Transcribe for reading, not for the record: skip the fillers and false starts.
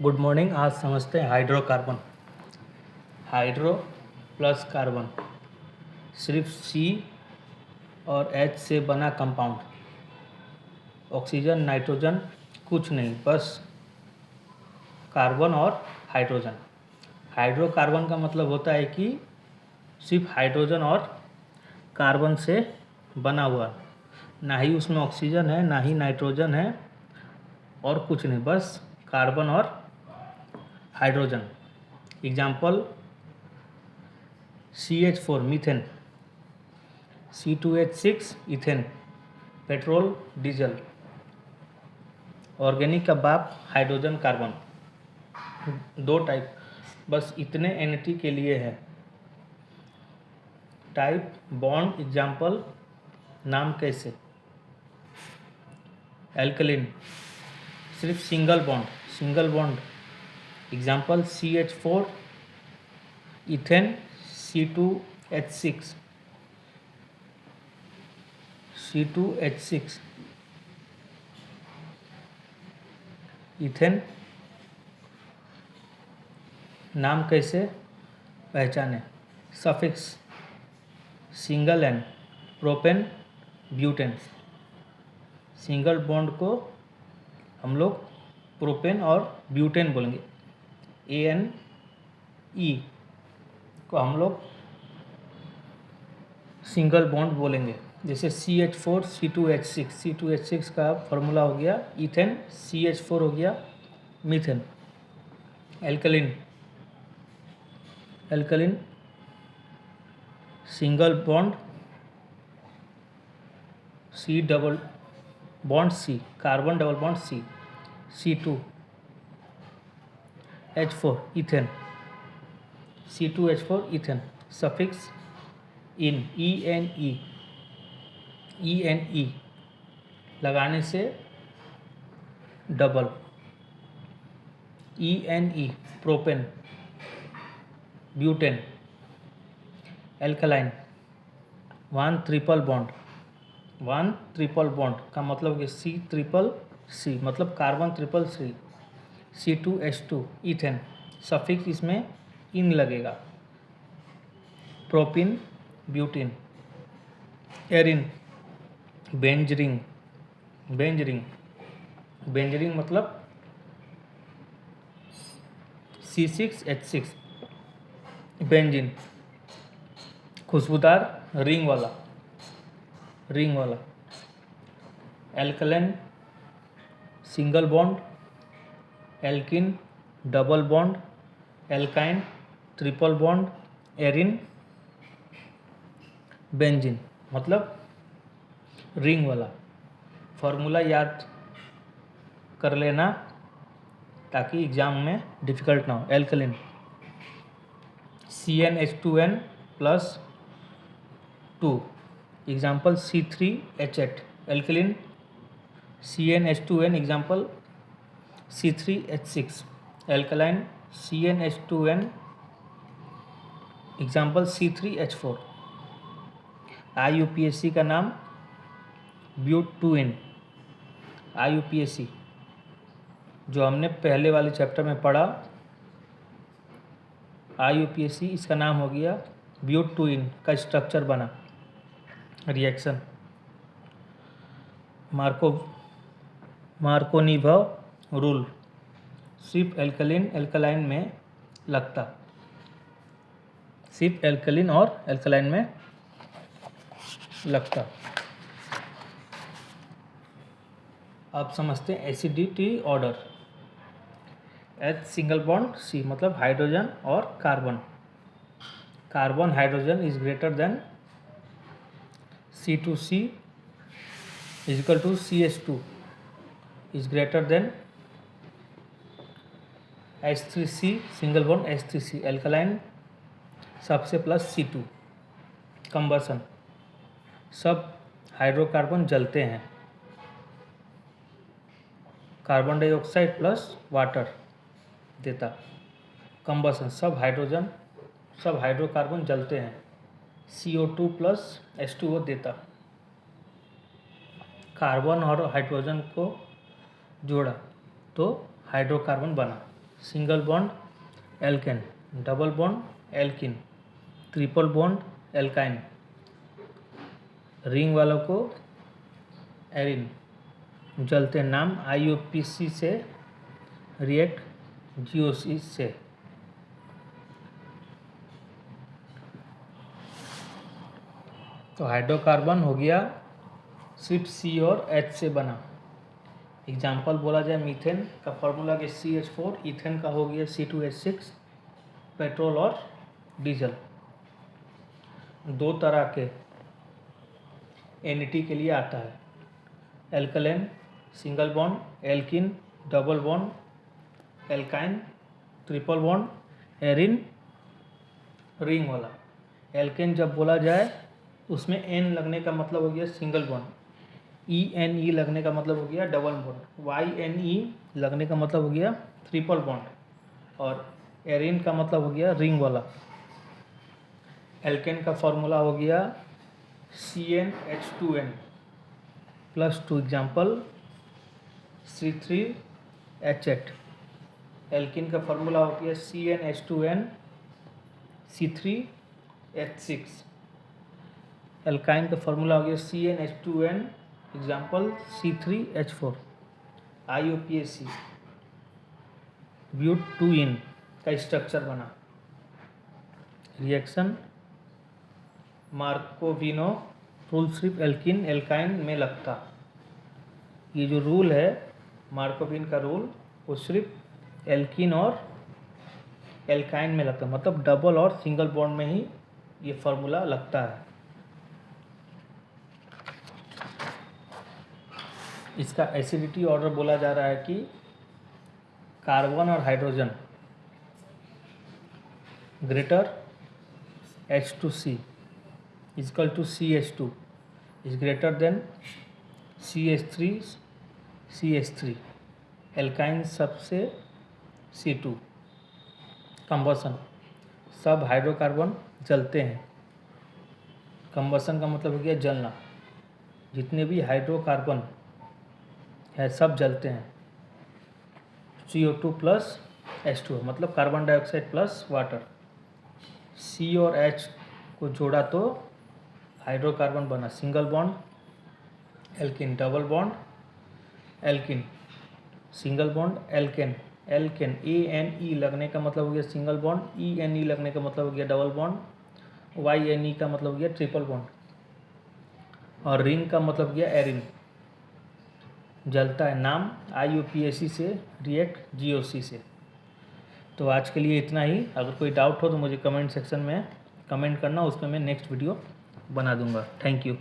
Good morning. आज समझते हैं हाइड्रोकार्बन। हाइड्रो प्लस कार्बन सिर्फ सी और एच से बना कंपाउंड। ऑक्सीजन नाइट्रोजन कुछ नहीं, बस कार्बन और हाइड्रोजन। हाइड्रोकार्बन का मतलब होता है कि सिर्फ हाइड्रोजन और कार्बन से बना हुआ, ना ही उसमें ऑक्सीजन है ना ही नाइट्रोजन है और कुछ नहीं, बस कार्बन और hydrogen. Example CH4 methane, C2H6 ethane, petrol diesel. Organic का बाप हाइड्रोजन कार्बन। दो टाइप, बस इतने एनटी के लिए है। टाइप बॉन्ड, एग्जाम्पल नाम कैसे। एल्कलिन सिर्फ single bond. Example CH4 ethane, C2H6 ethane. नाम कैसे पहचाने। Suffix single ane, propane butane. Single bond को हम लोग प्रोपेन और ब्यूटेन बोलेंगे। ANE को हम लोग सिंगल बॉन्ड बोलेंगे। जैसे CH4 C2H6 का फॉर्मूला हो गया इथेन, CH4 हो गया methane. Alkaline single bond C double bond C, carbon double bond C, C2H4 ethane, C2H4 ethane. Suffix ene, ENE लगाने से double, ENE propane butane. Alkaline one triple bond का मतलब कि C मतलब carbon triple C, C2H2 ethane. Suffix इसमें yne लगेगा। Propyne butene. Erin बेंजरिंग मतलब C6H6 benzene. खुशबूदार रिंग वाला। Alkane single bond, alkene double bond, alkyne triple bond, arene benzene मतलब रिंग वाला। फॉर्मूला याद कर लेना ताकि एग्जाम में डिफिकल्ट ना हो। Alkane CnH2n plus 2, example C3H8। Alkene CnH2n, example C3H6। Alkyne CnH2n, example C3H4। IUPAC का नाम ब्यूट-2-इन। IUPAC जो हमने पहले वाले चैप्टर में पढ़ा, IUPAC इसका नाम हो गया ब्यूट-2-इन का स्ट्रक्चर बना। रिएक्शन मार्कोनिभव रूल सिर्फ एल्कलाइन में लगता। सिर्फ एल्कलिन और एल्कलाइन में लगता। अब समझते हैं acidity order. H single bond C मतलब हाइड्रोजन और carbon hydrogen is greater than C2C is equal to CH2 is greater than H3C single bond H3C। Alkyne सबसे प्लस C2। कंबसन सब हाइड्रोकार्बन जलते हैं। कार्बन डाइऑक्साइड प्लस वाटर देता। Combustion सब hydrocarbon जलते हैं। CO2 प्लस H2O देता। Carbon और हाइड्रोजन को जोड़ा तो हाइड्रोकार्बन बना। Single bond alkane, double bond alkene, triple bond alkyne, ring वालों को एरिन। जलते हैं, नाम IUPAC से, रिएक्ट GOC से। तो हाइड्रोकार्बन हो गया सिर्फ C और H से बना। एग्जाम्पल बोला जाए, मीथेन का फॉर्मूला के CH4, इथेन का हो गया C2H6, पेट्रोल और डीजल। दो तरह के NAT के लिए आता है, alkane single bond, alkene double bond, alkyne triple bond, arene ring वाला। एल्केन जब बोला जाए उसमें N लगने का मतलब हो गया सिंगल बॉन्ड, ENE लगने का मतलब हो गया डबल बॉन्ड, YNE लगने का मतलब हो गया ट्रिपल बॉन्ड, और एरिन का मतलब हो गया रिंग वाला। एल्केन का फॉर्मूला हो गया CnH2n +2, एग्जाम्पल C3H8। एल्किन का फॉर्मूला हो गया CnH2n C3H6। एल्काइन का फॉर्मूला हो गया CnH2n, एग्जाम्पल C3H4। IUPAC ब्यूट 2 का स्ट्रक्चर बना। रिएक्शन मार्कोविनो रूल सिर्फ एल्किन एल्काइन में लगता। ये जो रूल है मार्कोविन का रूल, वो सिर्फ एल्किन और एल्काइन में लगता है, मतलब डबल और सिंगल बॉन्ड में ही ये फार्मूला लगता है। इसका एसिडिटी ऑर्डर बोला जा रहा है कि कार्बन और hydrogen greater H2C equal to CH2 is greater than CH3 alkyne सबसे C2। कंबसन, सब हाइड्रोकार्बन जलते हैं। कंबसन का मतलब हो गया जलना। जितने भी हाइड्रोकार्बन है सब जलते हैं। CO2 प्लस H2 मतलब carbon dioxide plus water. C और H को जोड़ा तो हाइड्रोकार्बन बना, single bond alkene, double bond alkene, single bond alkane, alkane ANE लगने का मतलब हो गया सिंगल बॉन्ड, ENE लगने का मतलब हो गया डबल बॉन्ड, YNE का मतलब हो गया ट्रिपल बॉन्ड, और रिंग का मतलब हो गया एरिन। जलता है, नाम IUPAC से, रिएक्ट GOC से। तो आज के लिए इतना ही। अगर कोई डाउट हो तो मुझे कमेंट सेक्शन में कमेंट करना, उसमें मैं नेक्स्ट वीडियो बना दूंगा। Thank you.